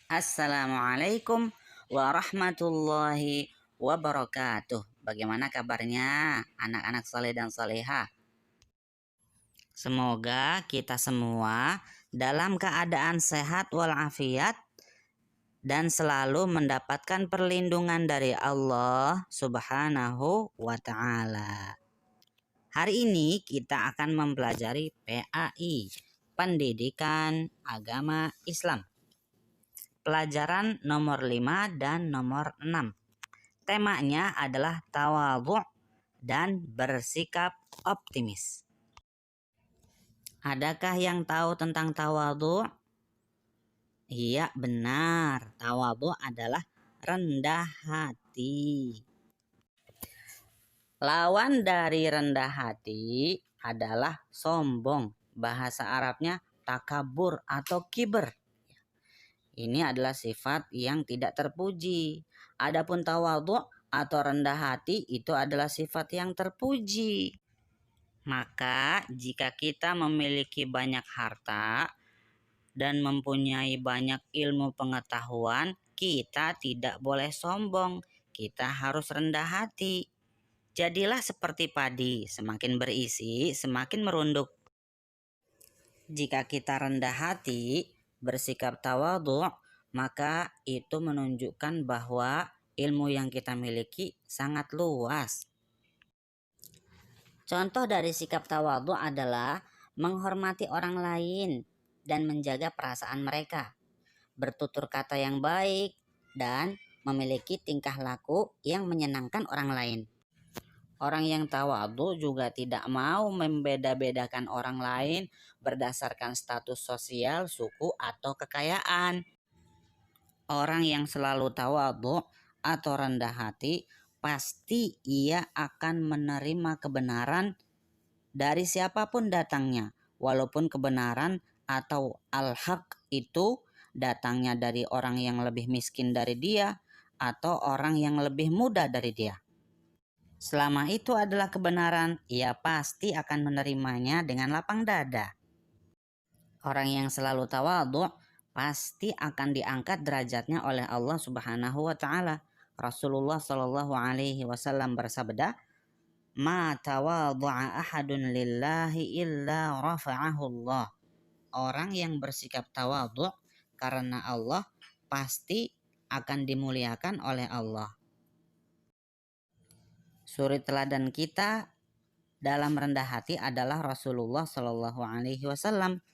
Assalamualaikum warahmatullahi wabarakatuh. Bagaimana kabarnya anak-anak soleh dan soleha? Semoga kita semua dalam keadaan sehat walafiat dan selalu mendapatkan perlindungan dari Allah Subhanahu wa Ta'ala. Hari ini kita akan mempelajari PAI, Pendidikan Agama Islam. Pelajaran nomor 5 dan nomor 6. Temanya adalah tawadhu' dan bersikap optimis. Adakah yang tahu tentang tawadhu'? Iya, benar. Tawadhu' adalah rendah hati. Lawan dari rendah hati adalah sombong. Bahasa Arabnya takabur atau kiber. Ini adalah sifat yang tidak terpuji. Adapun tawadhu' atau rendah hati itu adalah sifat yang terpuji. Maka jika kita memiliki banyak harta dan mempunyai banyak ilmu pengetahuan, kita tidak boleh sombong. Kita harus rendah hati. Jadilah seperti padi, semakin berisi, semakin merunduk. Jika kita rendah hati, bersikap tawadhu', maka itu menunjukkan bahwa ilmu yang kita miliki sangat luas. Contoh dari sikap tawadhu' adalah menghormati orang lain dan menjaga perasaan mereka, bertutur kata yang baik, dan memiliki tingkah laku yang menyenangkan orang lain. Orang yang tawadhu juga tidak mau membeda-bedakan orang lain berdasarkan status sosial, suku, atau kekayaan. Orang yang selalu tawadhu atau rendah hati, pasti ia akan menerima kebenaran dari siapapun datangnya, walaupun kebenaran atau al-haq itu datangnya dari orang yang lebih miskin dari dia atau orang yang lebih muda dari dia. Selama itu adalah kebenaran, ia pasti akan menerimanya dengan lapang dada. Orang yang selalu tawadhu' pasti akan diangkat derajatnya oleh Allah Subhanahu wa Ta'ala. Rasulullah Shallallahu Alaihi Wasallam bersabda, "Ma tawadhu'a ahadun lillahi illa rafa'ahu Allah." Orang yang bersikap tawadhu' karena Allah pasti akan dimuliakan oleh Allah. Suri teladan kita dalam rendah hati adalah Rasulullah Shallallahu Alaihi Wasallam.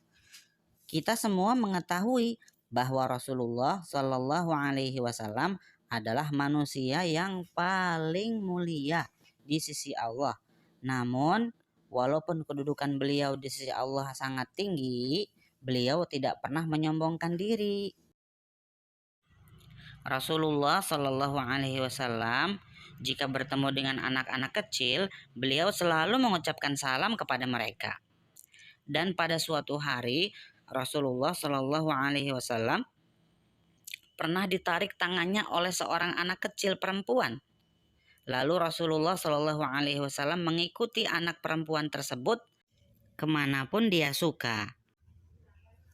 Kita semua mengetahui bahwa Rasulullah Shallallahu Alaihi Wasallam adalah manusia yang paling mulia di sisi Allah. Namun, walaupun kedudukan beliau di sisi Allah sangat tinggi, beliau tidak pernah menyombongkan diri. Rasulullah Shallallahu Alaihi Wasallam jika bertemu dengan anak-anak kecil, beliau selalu mengucapkan salam kepada mereka. Dan pada suatu hari, Rasulullah Shallallahu Alaihi Wasallam pernah ditarik tangannya oleh seorang anak kecil perempuan. Lalu Rasulullah Shallallahu Alaihi Wasallam mengikuti anak perempuan tersebut kemanapun dia suka.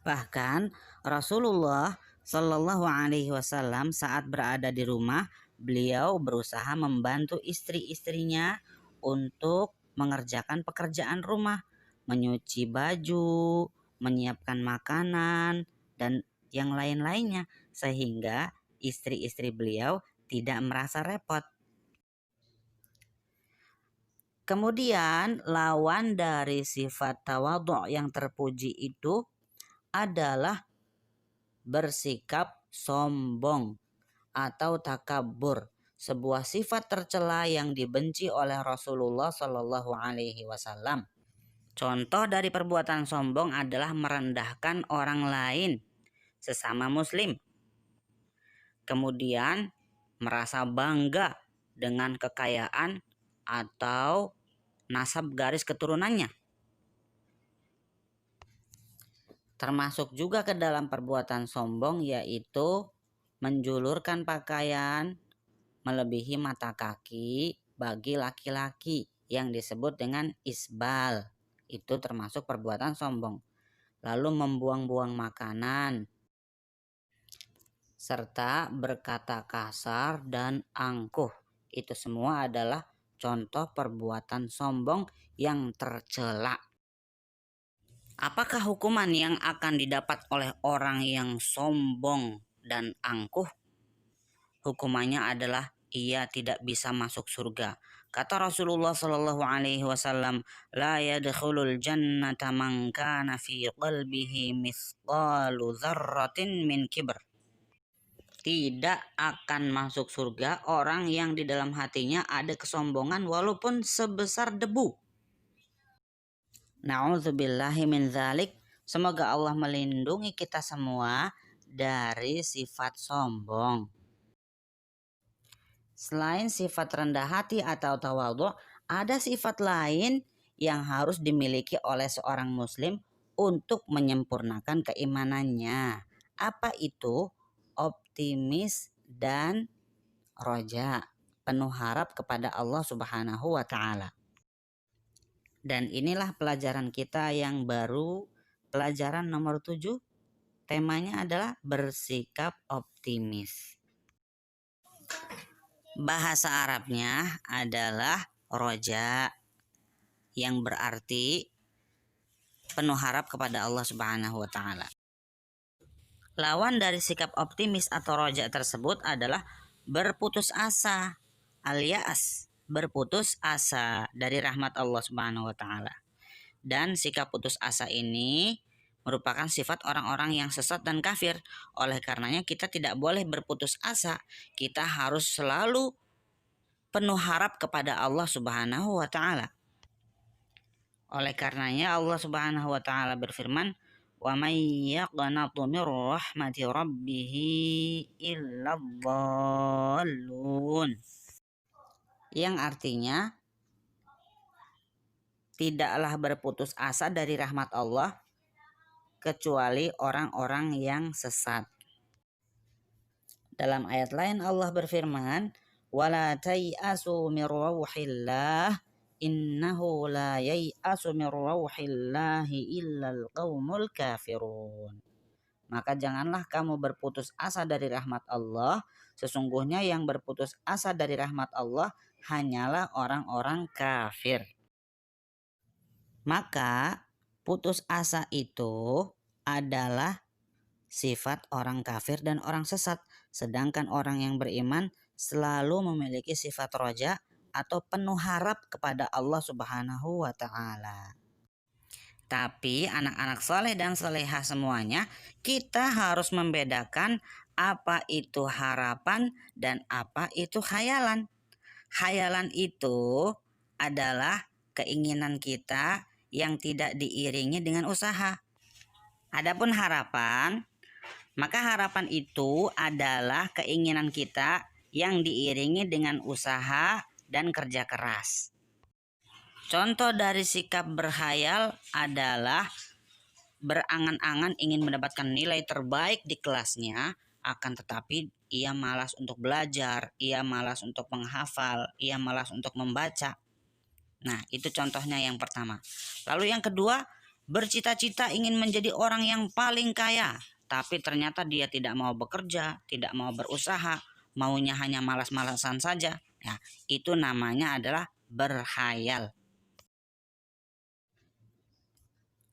Bahkan Rasulullah Shallallahu Alaihi Wasallam saat berada di rumah, beliau berusaha membantu istri-istrinya untuk mengerjakan pekerjaan rumah, menyuci baju, menyiapkan makanan, dan yang lain-lainnya, sehingga istri-istri beliau tidak merasa repot. Kemudian lawan dari sifat tawadhu' yang terpuji itu adalah bersikap sombong atau takabur, sebuah sifat tercela yang dibenci oleh Rasulullah Shallallahu Alaihi Wasallam. Contoh dari perbuatan sombong adalah merendahkan orang lain, sesama muslim. Kemudian merasa bangga dengan kekayaan atau nasab garis keturunannya. Termasuk juga ke dalam perbuatan sombong yaitu menjulurkan pakaian melebihi mata kaki bagi laki-laki yang disebut dengan isbal. Itu termasuk perbuatan sombong. Lalu membuang-buang makanan. serta berkata kasar dan angkuh. Itu semua adalah contoh perbuatan sombong yang tercela. Apakah hukuman yang akan didapat oleh orang yang sombong dan angkuh? Hukumannya adalah ia tidak bisa masuk surga. Kata Rasulullah Shallallahu Alaihi Wasallam, la yadkhulul jannata man kana fi qalbihi mithqalu dzarratin min kibr. Tidak akan masuk surga orang yang di dalam hatinya ada kesombongan walaupun sebesar debu. Na'udzubillahi min dzalik. Semoga Allah melindungi kita semua dari sifat sombong. Selain sifat rendah hati atau tawadhu, ada sifat lain yang harus dimiliki oleh seorang muslim untuk menyempurnakan keimanannya. Apa itu? Optimis dan roja, penuh harap kepada Allah Subhanahu wa taala. Dan inilah pelajaran kita yang baru, pelajaran nomor 7. Temanya adalah bersikap optimis. Bahasa Arabnya adalah roja, yang berarti penuh harap kepada Allah Subhanahu wa taala. Lawan dari sikap optimis atau roja tersebut adalah berputus asa, alias berputus asa dari rahmat Allah Subhanahu wa taala. Dan sikap putus asa ini merupakan sifat orang-orang yang sesat dan kafir. Oleh karenanya kita tidak boleh berputus asa. Kita harus selalu penuh harap kepada Allah Subhanahu wa taala. Oleh karenanya Allah Subhanahu wa taala berfirman, "Wa may yaqnatu mir rahmati rabbih illa dhallun." Yang artinya tidaklah berputus asa dari rahmat Allah kecuali orang-orang yang sesat. Dalam ayat lain Allah berfirman, "Wala tai'asu mir rauhillah, innahu la yai'asu mir rauhillahi illal qaumul kafirun." Maka janganlah kamu berputus asa dari rahmat Allah, sesungguhnya yang berputus asa dari rahmat Allah hanyalah orang-orang kafir. Maka putus asa itu adalah sifat orang kafir dan orang sesat. Sedangkan orang yang beriman selalu memiliki sifat roja atau penuh harap kepada Allah Subhanahu wa taala. Tapi anak-anak soleh dan solehah semuanya, kita harus membedakan apa itu harapan dan apa itu khayalan. Khayalan itu adalah keinginan kita yang tidak diiringi dengan usaha. Adapun harapan, maka harapan itu adalah keinginan kita yang diiringi dengan usaha dan kerja keras. Contoh dari sikap berkhayal adalah berangan-angan ingin mendapatkan nilai terbaik di kelasnya, akan tetapi ia malas untuk belajar, ia malas untuk menghafal, ia malas untuk membaca. Nah, itu contohnya yang pertama. Lalu yang kedua, bercita-cita ingin menjadi orang yang paling kaya, tapi ternyata dia tidak mau bekerja, tidak mau berusaha, maunya hanya malas-malasan saja. Ya, itu namanya adalah berkhayal.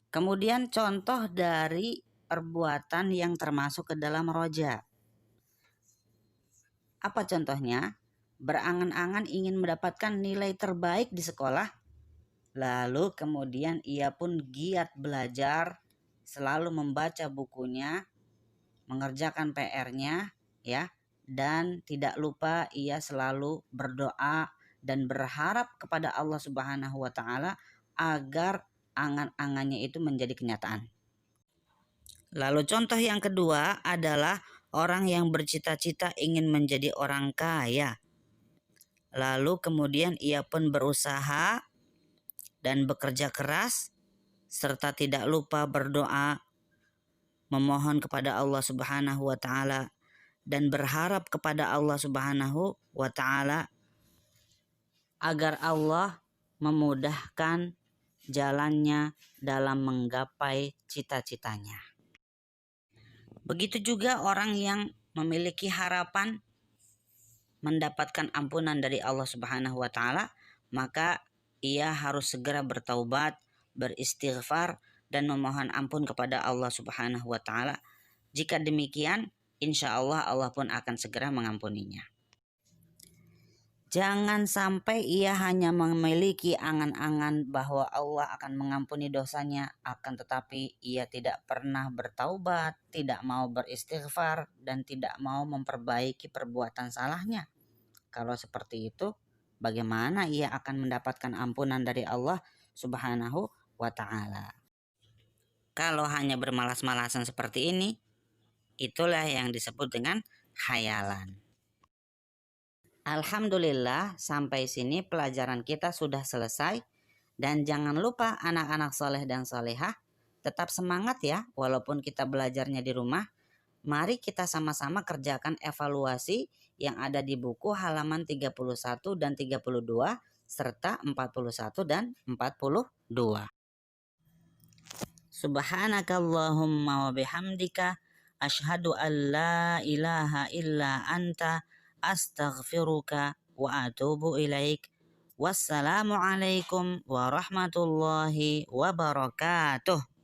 Kemudian contoh dari perbuatan yang termasuk ke dalam roja. Apa contohnya? Berangan-angan ingin mendapatkan nilai terbaik di sekolah, lalu kemudian ia pun giat belajar, selalu membaca bukunya, mengerjakan PR-nya, ya, dan tidak lupa ia selalu berdoa dan berharap kepada Allah Subhanahu wa taala agar angan-angannya itu menjadi kenyataan. Lalu contoh yang kedua adalah orang yang bercita-cita ingin menjadi orang kaya. Lalu kemudian ia pun berusaha dan bekerja keras serta tidak lupa berdoa, memohon kepada Allah Subhanahu wa taala dan berharap kepada Allah Subhanahu wa taala agar Allah memudahkan jalannya dalam menggapai cita-citanya. Begitu juga orang yang memiliki harapan mendapatkan ampunan dari Allah Subhanahu wa taala, maka ia harus segera bertaubat, beristighfar dan memohon ampun kepada Allah Subhanahu wa taala. Jika demikian, insya Allah Allah pun akan segera mengampuninya. Jangan sampai ia hanya memiliki angan-angan bahwa Allah akan mengampuni dosanya, akan tetapi ia tidak pernah bertaubat, tidak mau beristighfar, dan tidak mau memperbaiki perbuatan salahnya. Kalau seperti itu, bagaimana ia akan mendapatkan ampunan dari Allah Subhanahu wa taala? Kalau hanya bermalas-malasan seperti ini, itulah yang disebut dengan khayalan. Alhamdulillah, sampai sini pelajaran kita sudah selesai. Dan jangan lupa anak-anak soleh dan solehah, tetap semangat ya walaupun kita belajarnya di rumah. Mari kita sama-sama kerjakan evaluasi yang ada di buku halaman 31 dan 32 serta 41 dan 42. Subhanakallahumma wa bihamdika asyhadu an la ilaha illa anta astaghfiruka wa atubu ilaik. Wassalamualaikum warahmatullahi wabarakatuh.